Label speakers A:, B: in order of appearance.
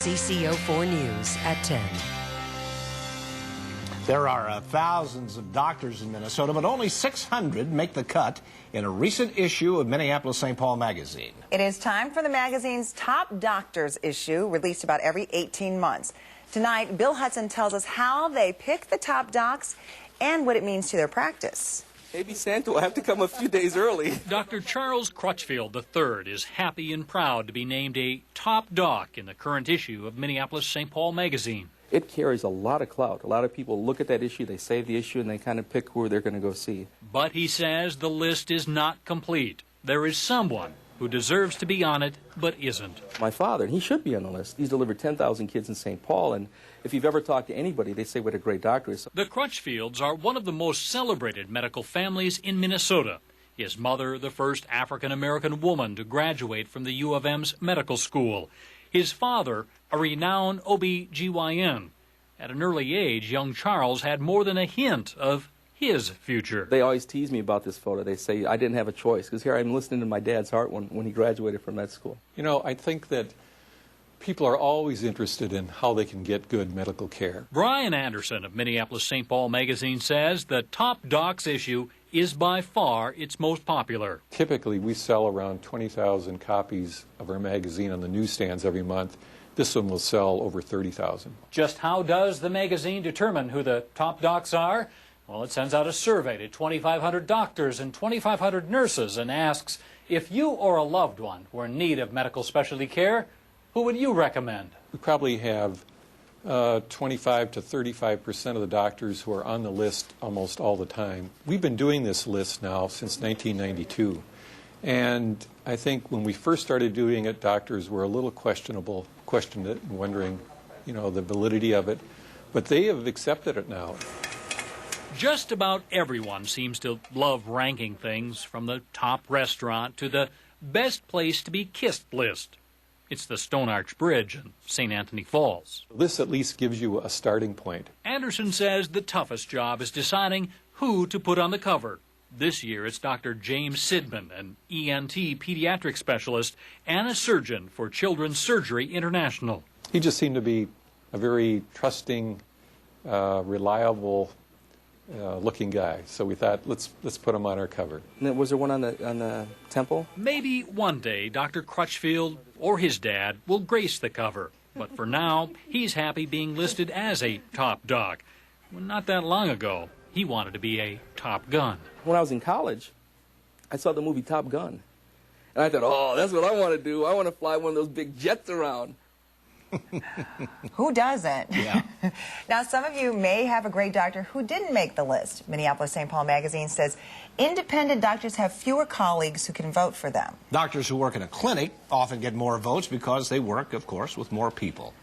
A: CCO4 News at 10.
B: There are thousands of doctors in Minnesota, but only 600 make the cut in a recent issue of Minneapolis-St. Paul magazine.
C: It is time for the magazine's Top Doctors issue, released about every 18 months. Tonight, Bill Hudson tells us how they pick the top docs and what it means to their practice.
D: Maybe Santa will have to come a few days early.
E: Dr. Charles Crutchfield III is happy and proud to be named a top doc in the current issue of Minneapolis-St. Paul magazine.
D: It carries a lot of clout. A lot of people look at that issue, they save the issue, and they kind of pick who they're going to go see.
E: But he says the list is not complete. There is someone who deserves to be on it, but isn't.
D: My father, and he should be on the list. He's delivered 10,000 kids in St. Paul, and if you've ever talked to anybody, they say what a great doctor is.
E: The Crutchfields are one of the most celebrated medical families in Minnesota. His mother, the first African-American woman to graduate from the U of M's medical school. His father, a renowned OB-GYN. At an early age, young Charles had more than a hint of his future.
D: They always tease me about this photo. They say I didn't have a choice, because here I'm listening to my dad's heart when he graduated from med school.
F: You know, I think that people are always interested in how they can get good medical care.
E: Brian Anderson of Minneapolis-St. Paul magazine says the Top Docs issue is by far its most popular.
F: Typically, we sell around 20,000 copies of our magazine on the newsstands every month. This one will sell over 30,000.
E: Just how does the magazine determine who the top docs are? Well, it sends out a survey to 2,500 doctors and 2,500 nurses and asks, if you or a loved one were in need of medical specialty care, who would you recommend?
F: We probably have 25 to 35% of the doctors who are on the list almost all the time. We've been doing this list now since 1992. And I think when we first started doing it, doctors were a little questioned it and wondering, you know, the validity of it. But they have accepted it now.
E: Just about everyone seems to love ranking things, from the top restaurant to the best place to be kissed list. It's the Stone Arch Bridge in St. Anthony Falls.
F: This at least gives you a starting point.
E: Anderson says the toughest job is deciding who to put on the cover. This year it's Dr. James Sidman, an ENT pediatric specialist and a surgeon for Children's Surgery International.
F: He just seemed to be a very trusting, reliable looking guy. So we thought, let's put him on our cover.
D: And was there one on the temple?
E: Maybe one day Dr. Crutchfield or his dad will grace the cover. But for now, he's happy being listed as a top doc. Well, not that long ago, he wanted to be a Top Gun.
D: When I was in college, I saw the movie Top Gun. And I thought, oh, that's what I want to do. I want to fly one of those big jets around.
C: Who doesn't?
B: Yeah.
C: Now, some of you may have a great doctor who didn't make the list. Minneapolis-St. Paul magazine says independent doctors have fewer colleagues who can vote for them.
B: Doctors who work in a clinic often get more votes because they work, of course, with more people.